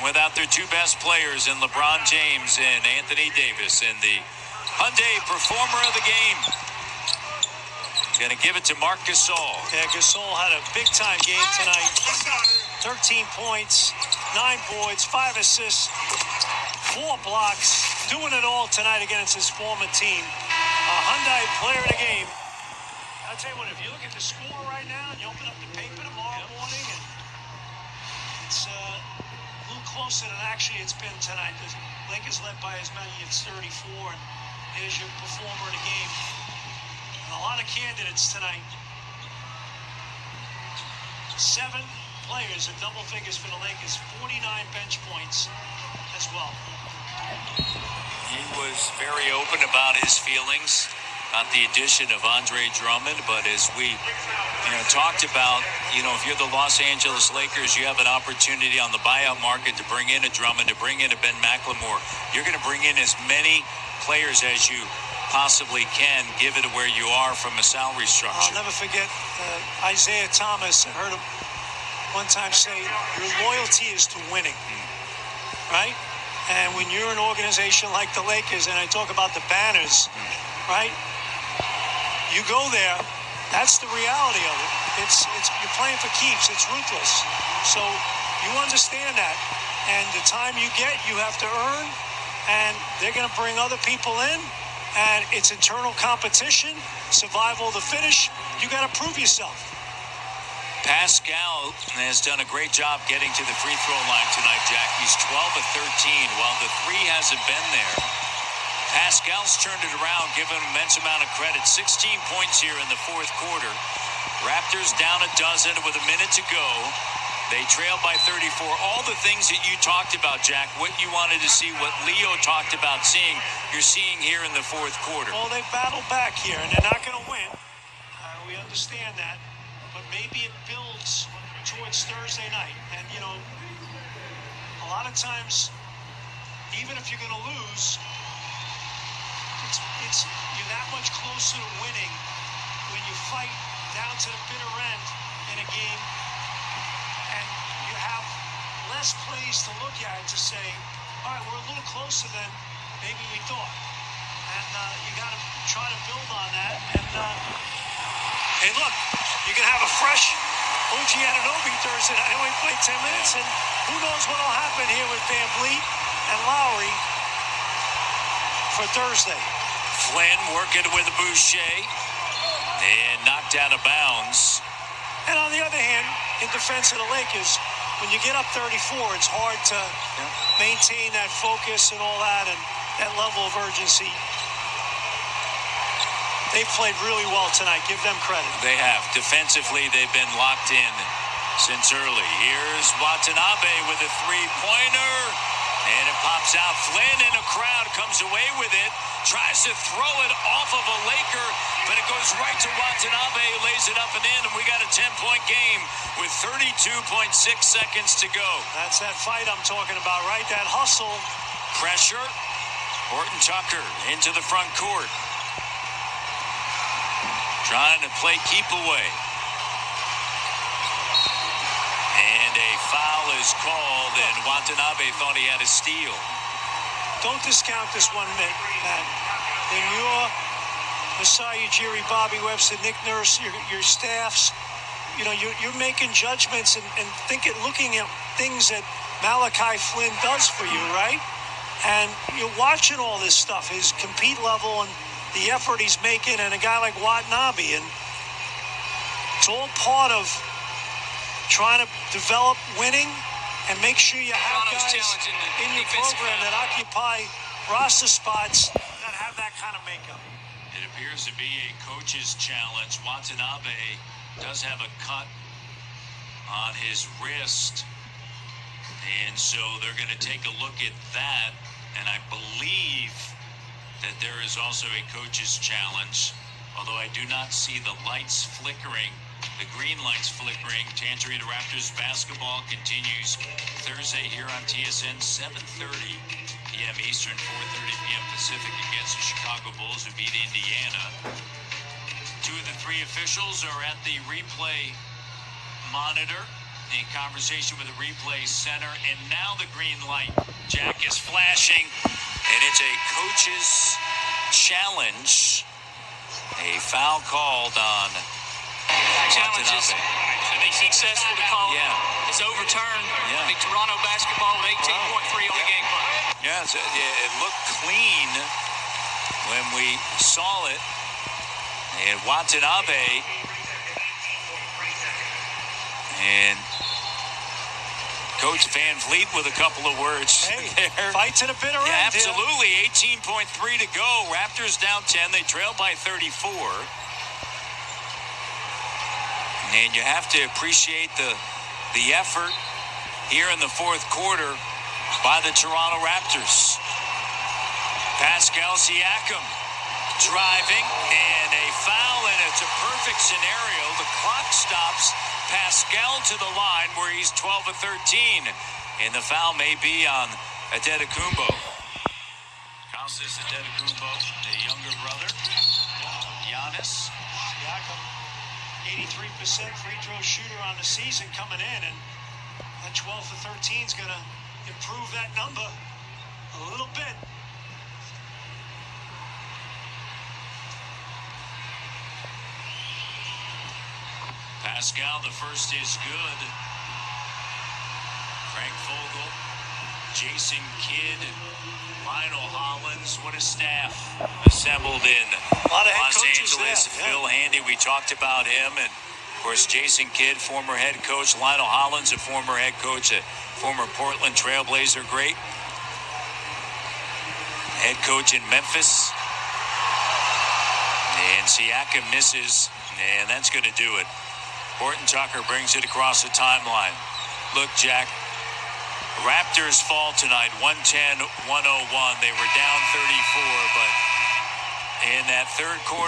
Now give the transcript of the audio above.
without their two best players in LeBron James and Anthony Davis. And the Hyundai Performer of the game, going to give it to Marc Gasol. Yeah, Gasol had a big-time game tonight. 13 points, 9 boards, 5 assists, 4 blocks. Doing it all tonight against his former team. Hyundai player of the game. I'll tell you what, if you look at the score right now and you open up the paper tomorrow morning, and it's a little closer than actually it's been tonight. The Lakers led by as many as 34, and here's your performer of the game. And a lot of candidates tonight. 7 players in double figures for the Lakers, 49 bench points as well. He was very open about his feelings about the addition of Andre Drummond, but as we talked about, if you're the Los Angeles Lakers, you have an opportunity on the buyout market to bring in a Drummond, to bring in a Ben McLemore. You're going to bring in as many players as you possibly can, give it where you are from a salary structure. I'll never forget Isaiah Thomas. I heard him one time say, your loyalty is to winning, right? And when you're an organization like the Lakers, and I talk about the banners, right? You go there, that's the reality of it. It's you're playing for keeps. It's ruthless. So you understand that. And the time you get, you have to earn. And they're going to bring other people in. And it's internal competition, survival to finish. You got to prove yourself. Pascal has done a great job getting to the free throw line tonight, Jack. He's 12 of 13, while the 3 hasn't been there. Pascal's turned it around, given an immense amount of credit. 16 points here in the fourth quarter. Raptors down a dozen with a minute to go. They trail by 34. All the things that you talked about, Jack, what you wanted to see, what Leo talked about seeing, you're seeing here in the fourth quarter. Well, they battled back here, and they're not going to win. We understand that. But maybe it builds towards Thursday night. And, a lot of times, even if you're going to lose, you're that much closer to winning when you fight down to the bitter end in a game, and you have less plays to look at to say, all right, we're a little closer than maybe we thought. And you got to try to build on that. And, hey, look, you can have a fresh OG Anunoby Thursday night. Anyway, play 10 minutes, and who knows what will happen here with Van Vliet and Lowry for Thursday. Flynn working with Boucher and knocked out of bounds. And on the other hand, in defense of the Lakers, when you get up 34, it's hard to maintain that focus and all that, and that level of urgency. They've played really well tonight. Give them credit. They have. Defensively, they've been locked in since early. Here's Watanabe with a three-pointer. And it pops out. Flynn in a crowd comes away with it. Tries to throw it off of a Laker, but it goes right to Watanabe, who lays it up and in, and we got a 10-point game with 32.6 seconds to go. That's that fight I'm talking about, right? That hustle. Pressure. Horton Tucker into the front court. Trying to play keep away. And a foul is called, and Watanabe thought he had a steal. Don't discount this one bit, Matt. In your Masai Ujiri, Bobby Webster, Nick Nurse, your staffs, you're making judgments and looking at things that Malachi Flynn does for you, right? And you're watching all this stuff, his compete level and the effort he's making, and a guy like Watanabe, and it's all part of trying to develop winning and make sure you have guys in your program that occupy roster spots that have that kind of makeup. It appears to be a coach's challenge. Watanabe does have a cut on his wrist, and so they're going to take a look at that, and I believe that there is also a coach's challenge, although I do not see the lights flickering. The green lights flickering. Tangerine Raptors basketball continues Thursday here on TSN, 7:30 p.m. Eastern, 4:30 p.m. Pacific, against the Chicago Bulls, who beat Indiana. 2 of the 3 officials are at the replay monitor. in conversation with the replay center, and now the green light, Jack, is flashing, and it's a coach's challenge. A foul called on challenges. Should be successful to call it. Yeah. It's overturned. Yeah. I think Toronto basketball with 18.3 on the game clock. Yeah, it looked clean when we saw it. And Watanabe and Coach Van Vliet with a couple of words. Hey, there. fights in a bitter end. Yeah, absolutely. 18.3 to go. Raptors down 10. They trail by 34. And you have to appreciate the effort here in the fourth quarter by the Toronto Raptors. Pascal Siakam driving, and a foul, and it's a perfect scenario. The clock stops Pascal to the line where he's 12 of 13, and the foul may be on Antetokounmpo. Kostas Antetokounmpo, the younger brother, Giannis. Siakam, 83% free throw shooter on the season coming in, and that 12 for 13 is going to improve that number a little bit. Pascal, the first is good. Frank Vogel, Jason Kidd, Lionel Hollins. What a staff assembled in A lot of head Los coaches Angeles. there, yeah. Phil Handy, we talked about him. And, of course, Jason Kidd, former head coach. Lionel Hollins, a former head coach, a former Portland Trailblazer great. Head coach in Memphis. And Siakam misses, and that's going to do it. Horton Tucker brings it across the timeline. Look, Jack, Raptors fall tonight, 110-101. They were down 34, but in that third quarter,